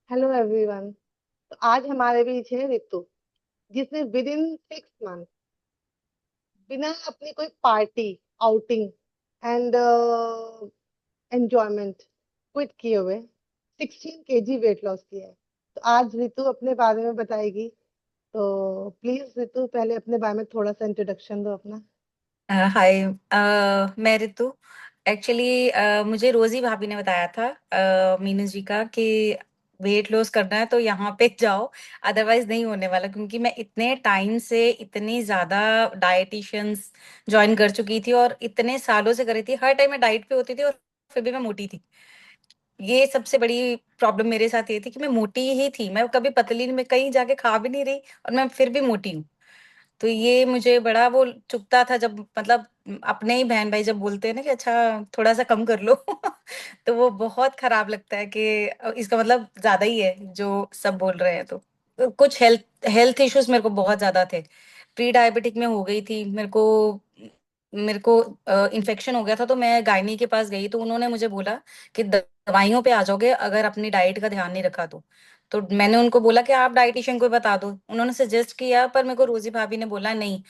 Hello everyone. तो आज हमारे बीच है रितु, जिसने विद इन 6 मंथ, बिना अपनी कोई party, outing and enjoyment quit किए हुए 16 kg वेट लॉस किया है। तो आज रितु अपने बारे में बताएगी। तो प्लीज रितु, पहले अपने बारे में थोड़ा सा इंट्रोडक्शन दो अपना। हाय। मैं रितु। एक्चुअली मुझे रोजी भाभी ने बताया था, मीनू जी का, कि वेट लॉस करना है तो यहाँ पे जाओ, अदरवाइज नहीं होने वाला। क्योंकि मैं इतने टाइम से इतनी ज्यादा डाइटिशियंस ज्वाइन कर चुकी थी और इतने सालों से कर रही थी, हर टाइम मैं डाइट पे होती थी और फिर भी मैं मोटी थी। ये सबसे बड़ी प्रॉब्लम मेरे साथ ये थी कि मैं मोटी ही थी, मैं कभी पतली नहीं, मैं कहीं जाके खा भी नहीं रही और मैं फिर भी मोटी हूँ। तो ये मुझे बड़ा वो चुभता था, जब मतलब अपने ही बहन भाई जब बोलते हैं ना कि अच्छा थोड़ा सा कम कर लो तो वो बहुत खराब लगता है कि इसका मतलब ज्यादा ही है जो सब बोल रहे हैं। तो कुछ हेल्थ हेल्थ इश्यूज मेरे को बहुत ज्यादा थे। प्री डायबिटिक में हो गई थी मेरे को इन्फेक्शन हो गया था। तो मैं गायनी के पास गई तो उन्होंने मुझे बोला कि दवाइयों पे आ जाओगे अगर अपनी डाइट का ध्यान नहीं रखा तो मैंने उनको बोला कि आप डाइटिशियन को बता दो। उन्होंने सजेस्ट किया पर मेरे को रोजी भाभी ने बोला नहीं,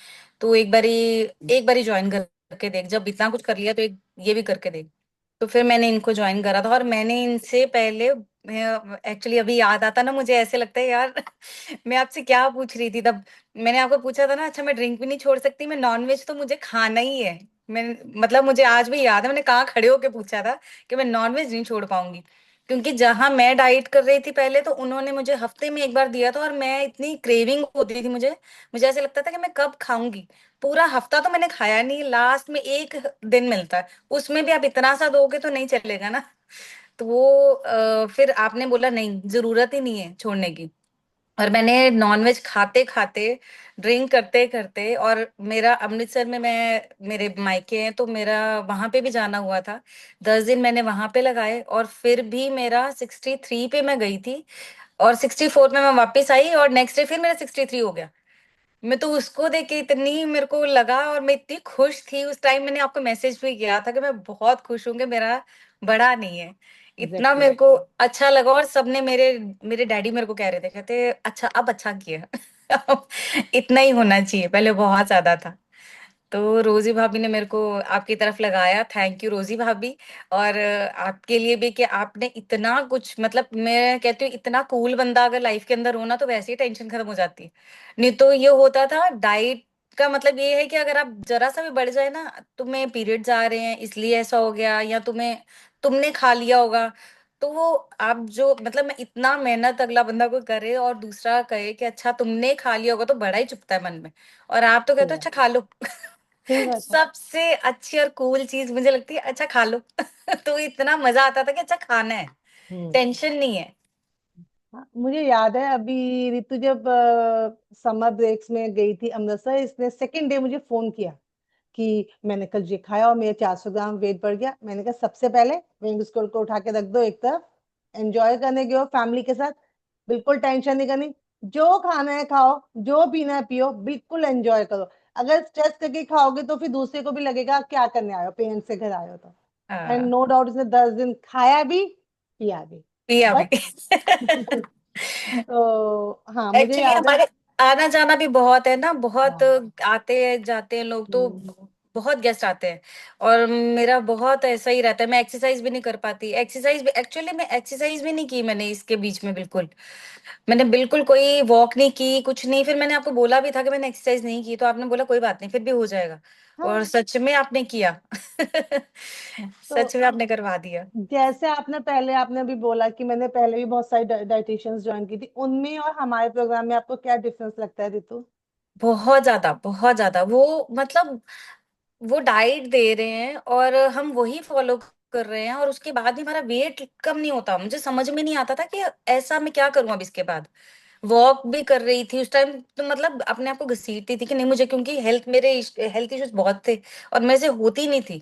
तो एक बारी ज्वाइन करके देख, जब इतना कुछ कर लिया तो एक ये भी करके देख। तो फिर मैंने इनको ज्वाइन करा था और मैंने इनसे पहले, एक्चुअली अभी याद आता ना, मुझे ऐसे लगता है यार मैं आपसे क्या पूछ रही थी तब। मैंने आपको पूछा था ना, अच्छा मैं ड्रिंक भी नहीं छोड़ सकती, मैं नॉनवेज तो मुझे खाना ही है। मैं मतलब मुझे आज भी याद है मैंने कहाँ खड़े होके पूछा था कि मैं नॉनवेज नहीं छोड़ पाऊंगी। क्योंकि जहां मैं डाइट कर रही थी पहले तो उन्होंने मुझे हफ्ते में एक बार दिया था और मैं इतनी क्रेविंग होती थी मुझे, मुझे ऐसे लगता था कि मैं कब खाऊंगी। पूरा हफ्ता तो मैंने खाया नहीं, लास्ट में एक दिन मिलता है, उसमें भी आप इतना सा दोगे तो नहीं चलेगा ना। तो वो फिर आपने बोला नहीं, जरूरत ही नहीं है छोड़ने की। और मैंने नॉनवेज खाते खाते, ड्रिंक करते करते, और मेरा अमृतसर में, मैं मेरे मायके हैं तो मेरा वहां पे भी जाना हुआ था। 10 दिन मैंने वहां पे लगाए और फिर भी मेरा 63 पे मैं गई थी। और 64 में मैं वापस आई और नेक्स्ट डे फिर मेरा 63 हो गया। मैं तो उसको देख के इतनी मेरे को लगा और मैं इतनी खुश थी उस टाइम, मैंने आपको मैसेज भी किया था कि मैं बहुत खुश हूँ कि मेरा बड़ा नहीं है। इतना एग्जैक्टली। मेरे को अच्छा लगा। और सबने, मेरे मेरे डैडी मेरे को कह रहे थे, कहते अच्छा अब अच्छा किया अब इतना ही होना चाहिए, पहले बहुत ज्यादा था। तो रोजी भाभी ने मेरे को आपकी तरफ लगाया, थैंक यू रोजी भाभी। और आपके लिए भी कि आपने इतना कुछ, मतलब मैं कहती हूँ इतना कूल बंदा अगर लाइफ के अंदर हो ना तो वैसे ही टेंशन खत्म हो जाती है। नहीं तो ये होता था डाइट का मतलब ये है कि अगर आप जरा सा भी बढ़ जाए ना, तुम्हें पीरियड्स आ रहे हैं इसलिए ऐसा हो गया, या तुमने खा लिया होगा, तो वो आप जो मतलब मैं इतना मेहनत अगला बंदा कोई करे और दूसरा कहे कि अच्छा तुमने खा लिया होगा, तो बड़ा ही चुभता है मन में। और आप तो सही कहते हो बात। अच्छा खा लो सही बात है। सबसे अच्छी और कूल चीज मुझे लगती है अच्छा खा लो तो इतना मजा आता था कि अच्छा खाना है, हम्म। टेंशन नहीं है। हाँ, मुझे याद है अभी रितु जब समर ब्रेक्स में गई थी अमृतसर, इसने सेकेंड डे मुझे फोन किया कि मैंने कल ये खाया और मेरे 400 ग्राम वेट बढ़ गया। मैंने कहा सबसे पहले विंग स्कूल को उठा के रख दो एक तरफ, एंजॉय करने गए हो फैमिली के साथ, बिल्कुल टेंशन नहीं करनी, जो खाना है खाओ, जो पीना है पियो, बिल्कुल एंजॉय करो। अगर स्ट्रेस करके खाओगे तो फिर दूसरे को भी लगेगा क्या करने आए हो, पेरेंट्स से घर आए हो तो। एंड हाँ, नो डाउट इसने 10 दिन खाया भी, पिया भी। पिया भी बट तो हाँ, मुझे एक्चुअली याद है। हमारे आना जाना भी बहुत है ना, बहुत हाँ। आते हैं जाते हैं लोग तो, हम्म। बहुत गेस्ट आते हैं। और मेरा बहुत ऐसा ही रहता है, मैं एक्सरसाइज भी नहीं कर पाती। एक्सरसाइज भी एक्चुअली मैं एक्सरसाइज भी नहीं की मैंने इसके बीच में, बिल्कुल मैंने बिल्कुल कोई वॉक नहीं की, कुछ नहीं। फिर मैंने आपको बोला भी था कि मैंने एक्सरसाइज नहीं की, तो आपने बोला कोई बात नहीं फिर भी हो जाएगा। और हाँ। सच में आपने किया तो सच में आपने करवा दिया। जैसे आपने अभी बोला कि मैंने पहले भी बहुत सारी डाइटिशियंस ज्वाइन की थी, उनमें और हमारे प्रोग्राम में आपको क्या डिफरेंस लगता है रितु? बहुत ज्यादा, बहुत ज्यादा। वो मतलब वो डाइट दे रहे हैं और हम वही फॉलो कर रहे हैं और उसके बाद भी हमारा वेट कम नहीं होता। मुझे समझ में नहीं आता था कि ऐसा मैं क्या करूं अब इसके बाद। वॉक भी कर रही थी उस टाइम तो, मतलब अपने आप को घसीटती थी कि नहीं मुझे, क्योंकि मेरे हेल्थ इश्यूज बहुत थे और मेरे से होती नहीं थी।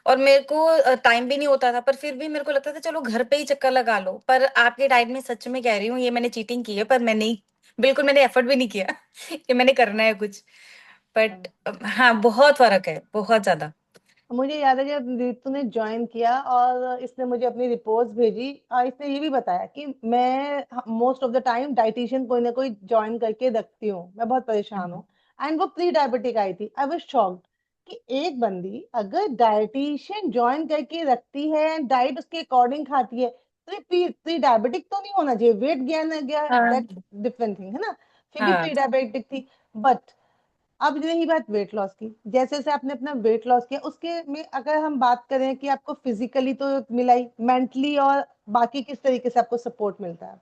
और मेरे को टाइम भी नहीं होता था, पर फिर भी मेरे को लगता था चलो घर पे ही चक्कर लगा लो। पर आपके डाइट में सच में कह रही हूँ, ये मैंने चीटिंग की है, पर मैं नहीं, बिल्कुल मैंने एफर्ट भी नहीं किया कि मैंने करना है कुछ। बट हाँ, बहुत फर्क है, बहुत ज्यादा। मुझे याद है जब ऋतु ने ज्वाइन किया और इसने मुझे अपनी रिपोर्ट्स भेजी, और इसने ये भी बताया कि मैं most of the time dietitian कोई ना कोई ज्वाइन करके रखती हूँ, मैं बहुत परेशान हूँ। एंड वो प्री डायबिटिक आई थी। आई वाज शॉक्ड कि एक बंदी अगर डाइटिशियन ज्वाइन करके रखती है एंड डाइट उसके अकॉर्डिंग खाती है, तो ये प्री प्री डायबिटिक तो नहीं होना चाहिए। वेट गेन है गया, हाँ। दैट डिफरेंट थिंग है ना। फिर भी हाँ, प्री डायबिटिक थी। बट अब रही बात वेट लॉस की, जैसे जैसे आपने अपना वेट लॉस किया उसके में अगर हम बात करें कि आपको फिजिकली तो मिला ही, मेंटली और बाकी किस तरीके से आपको सपोर्ट मिलता है?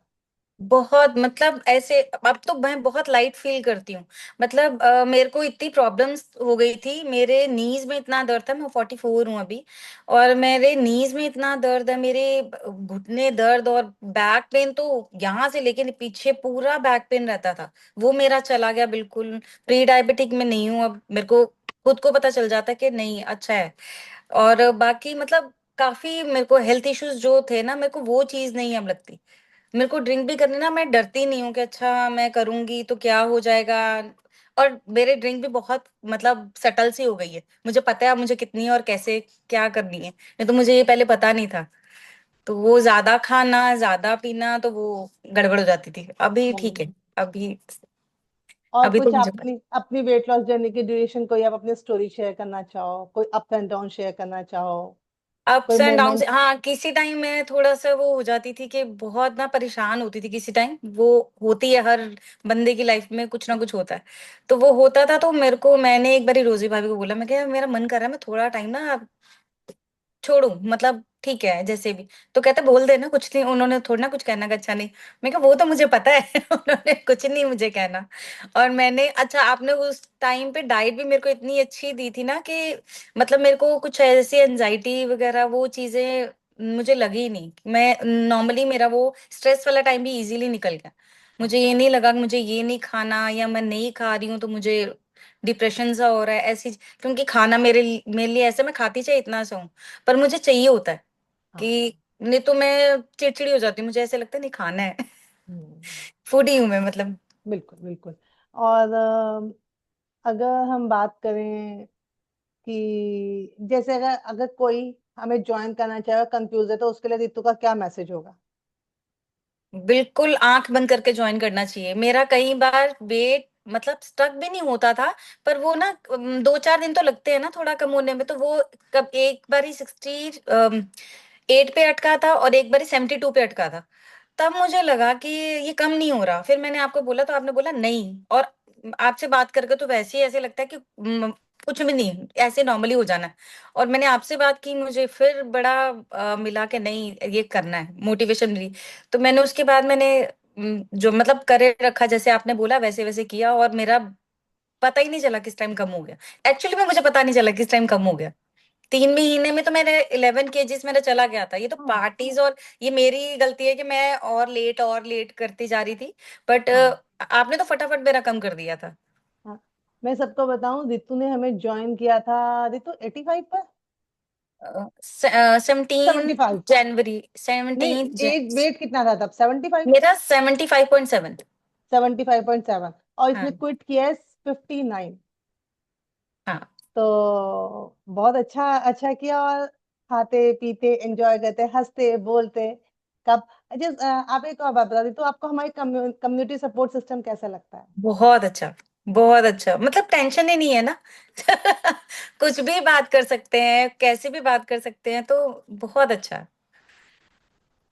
बहुत मतलब ऐसे अब तो मैं बहुत लाइट फील करती हूँ। मतलब मेरे को इतनी प्रॉब्लम्स हो गई थी, मेरे नीज में इतना दर्द था, मैं 44 हूँ अभी, और मेरे नीज में इतना दर्द है, मेरे घुटने दर्द और बैक पेन तो यहाँ से लेके पीछे पूरा बैक पेन रहता था। वो मेरा चला गया बिल्कुल। प्री डायबिटिक में नहीं हूँ अब, मेरे को खुद को पता चल जाता है कि नहीं अच्छा है। और बाकी मतलब काफी मेरे को हेल्थ इश्यूज जो थे ना, मेरे को वो चीज नहीं अब लगती। मेरे को ड्रिंक भी करनी ना, मैं डरती नहीं हूँ कि अच्छा मैं करूंगी तो क्या हो जाएगा। और मेरे ड्रिंक भी बहुत मतलब सटल सी हो गई है, मुझे पता है अब मुझे कितनी और कैसे क्या करनी है, नहीं तो मुझे ये पहले पता नहीं था। तो वो ज्यादा खाना ज्यादा पीना तो वो गड़बड़ हो जाती थी, अभी ठीक है। हम्म। अभी और अभी तो कुछ मुझे अपनी अपनी वेट लॉस जर्नी की ड्यूरेशन कोई आप अपनी स्टोरी शेयर करना चाहो, कोई अप एंड डाउन शेयर करना चाहो, कोई अप्स एंड डाउन। मोमेंट? हाँ, किसी टाइम मैं थोड़ा सा वो हो जाती थी कि बहुत ना परेशान होती थी, किसी टाइम वो होती है हर बंदे की लाइफ में, कुछ ना कुछ होता है। तो वो होता था तो मेरे को, मैंने एक बारी रोजी भाभी को बोला, मैं क्या मेरा मन कर रहा है मैं थोड़ा टाइम ना छोड़ू, मतलब ठीक है जैसे भी। तो कहते बोल देना कुछ नहीं, उन्होंने थोड़ा ना कुछ कहना का अच्छा नहीं। मैं कहा वो तो मुझे पता है उन्होंने कुछ नहीं मुझे कहना। और मैंने अच्छा, आपने उस टाइम पे डाइट भी मेरे को इतनी अच्छी दी थी ना कि मतलब मेरे को कुछ ऐसी एनजाइटी वगैरह वो चीजें मुझे लगी ही नहीं। मैं नॉर्मली मेरा वो स्ट्रेस वाला टाइम भी इजीली निकल गया। हाँ। मुझे ये नहीं लगा कि मुझे ये नहीं खाना या मैं नहीं खा रही हूँ तो मुझे डिप्रेशन सा हो रहा है ऐसी। क्योंकि खाना मेरे लिए ऐसे, मैं खाती चाहे इतना सा हूँ, पर मुझे चाहिए होता है हाँ। कि नहीं तो मैं चिड़चिड़ी हो जाती हूँ, मुझे ऐसे लगता है नहीं खाना है हम्म। फूडी हूँ मैं मतलब। बिल्कुल बिल्कुल। और अगर हम बात करें कि जैसे अगर अगर कोई हमें ज्वाइन करना चाहे, कंफ्यूज है, तो उसके लिए रितु का क्या मैसेज होगा? बिल्कुल आंख बंद करके ज्वाइन करना चाहिए। मेरा कई बार वेट मतलब स्टक भी नहीं होता था, पर वो ना 2-4 दिन तो लगते हैं ना थोड़ा कम होने में। तो वो कब एक बारी 68 पे अटका था और एक बारी 72 पे अटका था। तब मुझे लगा कि ये कम नहीं हो रहा, फिर मैंने आपको बोला तो आपने बोला नहीं। और आपसे बात करके तो वैसे ही ऐसे लगता है कि कुछ भी नहीं, ऐसे नॉर्मली हो जाना है। और मैंने आपसे बात की, मुझे फिर बड़ा मिला कि नहीं ये करना है, मोटिवेशन मिली। तो मैंने उसके बाद मैंने जो मतलब करे रखा, जैसे आपने बोला वैसे वैसे किया, और मेरा पता ही नहीं चला किस टाइम कम हो गया। एक्चुअली में मुझे पता नहीं चला किस टाइम कम हो गया। 3 महीने में तो मेरे 11 kgs मेरा चला गया था। ये तो हाँ। पार्टीज और ये मेरी गलती है कि मैं और लेट करती जा रही थी। बट हाँ। आपने तो फटाफट मेरा कम कर दिया था। हाँ। मैं सबको बताऊं, रितु ने हमें ज्वाइन किया था, रितु 85 पर, 17 75। जनवरी नहीं, 17 एज वेट कितना था तब? 75? मेरा 75.7। 75.7। और इसने हाँ। क्विट किया है 59। हाँ, तो बहुत अच्छा अच्छा किया। और खाते पीते एंजॉय करते हंसते बोलते कब। अच्छा, आप एक और बात बता दी, तो आपको हमारी कम्युनिटी सपोर्ट सिस्टम कैसा लगता है? बहुत अच्छा, बहुत अच्छा। मतलब टेंशन ही नहीं है ना कुछ भी बात कर सकते हैं, कैसे भी बात कर सकते हैं, तो बहुत अच्छा।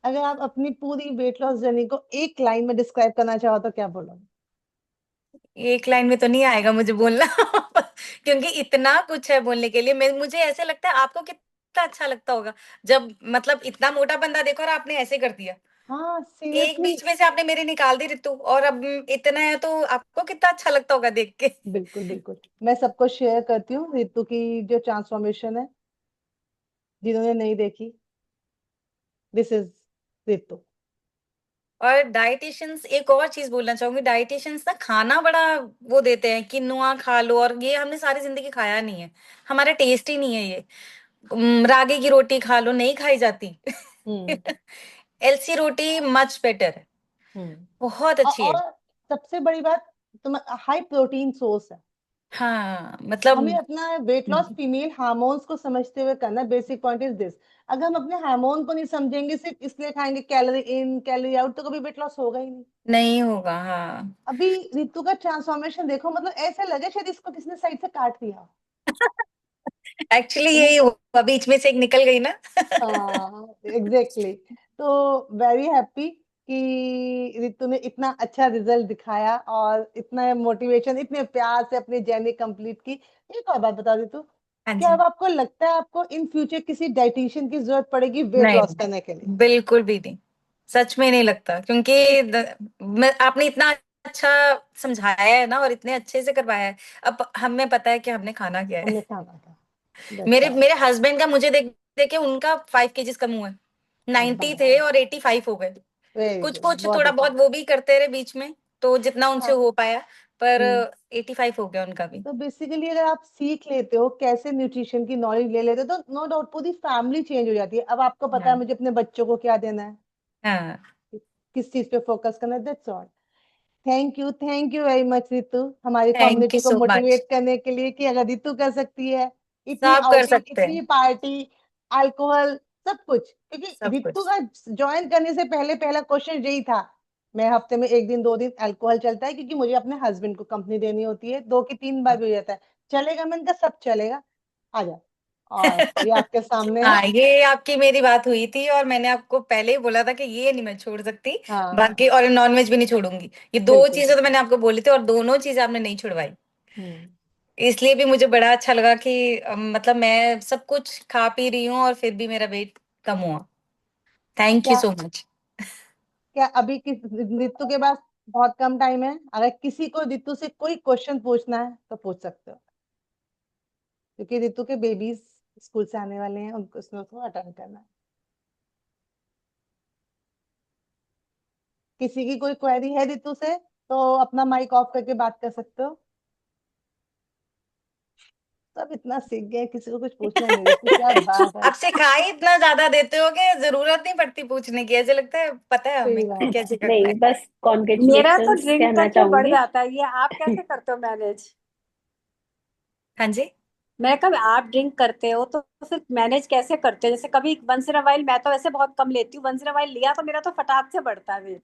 अगर आप अपनी पूरी वेट लॉस जर्नी को एक लाइन में डिस्क्राइब करना चाहो तो क्या बोलोगे? एक लाइन में तो नहीं आएगा मुझे बोलना क्योंकि इतना कुछ है बोलने के लिए। मैं मुझे ऐसे लगता है आपको कितना अच्छा लगता होगा जब मतलब इतना मोटा बंदा देखो और आपने ऐसे कर दिया, हाँ, एक सीरियसली। बीच में से आपने मेरी निकाल दी ऋतु, और अब इतना है तो आपको कितना अच्छा लगता होगा देख के। बिल्कुल बिल्कुल। मैं सबको शेयर करती हूँ रितु की जो ट्रांसफॉर्मेशन है, जिन्होंने नहीं देखी, दिस इज रितु। और डाइटिशियंस, एक और चीज बोलना चाहूंगी, डाइटिशियंस ना खाना बड़ा वो देते हैं कि नुआ खा लो, और ये हमने सारी जिंदगी खाया नहीं है, हमारा टेस्ट ही नहीं है ये। रागी की रोटी खा लो, नहीं खाई जाती हम्म। एलसी रोटी मच बेटर है, हम्म। बहुत अच्छी है। और सबसे बड़ी बात, तुम हाई प्रोटीन सोर्स है। हाँ मतलब हमें अपना वेट लॉस फीमेल हार्मोन्स को समझते हुए करना। Basic point is this. अगर हम अपने हार्मोन को नहीं समझेंगे, सिर्फ इसलिए खाएंगे कैलोरी इन कैलोरी आउट, तो कभी वेट लॉस होगा ही नहीं। नहीं होगा। हाँ। अभी रितु का ट्रांसफॉर्मेशन देखो, मतलब ऐसा लगे शायद इसको किसने साइड से काट दिया। एक्चुअली वो यही हुआ, बीच में से एक निकल गई ना। हाँ एग्जैक्टली। तो वेरी हैप्पी कि रितु ने इतना अच्छा रिजल्ट दिखाया और इतना मोटिवेशन, इतने प्यार से अपनी जर्नी कंप्लीट की। एक और बात बता रितु, हाँ क्या अब जी। आपको लगता है आपको इन फ्यूचर किसी डाइटिशियन की जरूरत पड़ेगी वेट नहीं, लॉस करने के लिए? बिल्कुल भी नहीं। सच में नहीं लगता, क्योंकि आपने इतना अच्छा समझाया है ना, और इतने अच्छे से करवाया है। अब हमें पता है कि हमने खाना क्या है। हमने खाना था। दैट्स मेरे ऑल। मेरे हस्बैंड का मुझे देख देख के उनका 5 केजीज कम हुआ है। 90 बस थे और 85 हो गए। वेरी कुछ गुड, कुछ बहुत थोड़ा अच्छा। बहुत वो भी करते रहे बीच में, तो जितना उनसे हाँ। हो पाया। पर हम्म। 85 हो गया उनका भी। तो बेसिकली अगर आप सीख लेते हो कैसे न्यूट्रिशन की नॉलेज ले लेते हो, तो नो डाउट पूरी फैमिली चेंज हो जाती है। अब आपको पता है हाँ। मुझे अपने बच्चों को क्या देना है, हाँ। किस चीज पे फोकस करना है। That's all. Thank you very much Ritu, हमारी थैंक यू कम्युनिटी को सो मच। मोटिवेट करने के लिए कि अगर रितु कर सकती है, इतनी सब कर आउटिंग, सकते इतनी हैं। पार्टी, अल्कोहल, सब कुछ। क्योंकि सब रितु कुछ। का ज्वाइन करने से पहले पहला क्वेश्चन यही था, मैं हफ्ते में एक दिन दो दिन अल्कोहल चलता है क्योंकि मुझे अपने हस्बैंड को कंपनी देनी होती है, 2 की 3 बार भी हो जाता है, चलेगा? मैंने कहा सब चलेगा, आ जा। और ये आपके सामने है। हाँ, ये आपकी मेरी बात हुई थी, और मैंने आपको पहले ही बोला था कि ये नहीं मैं छोड़ सकती। हाँ बाकी और नॉनवेज भी नहीं छोड़ूंगी। ये दो बिल्कुल चीजें तो बिल्कुल। मैंने आपको बोली थी, और दोनों चीजें आपने नहीं छुड़वाई। हम्म। इसलिए भी मुझे बड़ा अच्छा लगा कि मतलब मैं सब कुछ खा पी रही हूँ और फिर भी मेरा वेट कम हुआ। थैंक यू क्या सो मच। क्या अभी किस ऋतु के पास बहुत कम टाइम है, अगर किसी को ऋतु से कोई क्वेश्चन पूछना है तो पूछ सकते हो, क्योंकि ऋतु के बेबीज स्कूल से आने वाले हैं, उनको उसको अटेंड करना है। किसी की कोई क्वेरी है ऋतु से तो अपना माइक ऑफ करके बात कर सकते हो। सब इतना सीख गए, किसी को कुछ पूछना नहीं, ऋतु क्या बात है। आप सिखाई इतना ज्यादा देते हो कि जरूरत नहीं पड़ती पूछने की। ऐसे लगता है पता है सही हमें कि बात है। कैसे करना नहीं, है। बस मेरा तो कॉन्ग्रेचुलेशंस ड्रिंक कहना करके बढ़ चाहूंगी। जाता है, ये आप कैसे करते हो मैनेज? हाँ जी। मैं कब आप ड्रिंक करते हो तो फिर मैनेज कैसे करते हो? जैसे कभी वंस इन अ वाइल, मैं तो वैसे बहुत कम लेती हूँ, वंस इन अ वाइल लिया तो मेरा तो फटाक से बढ़ता है वेट।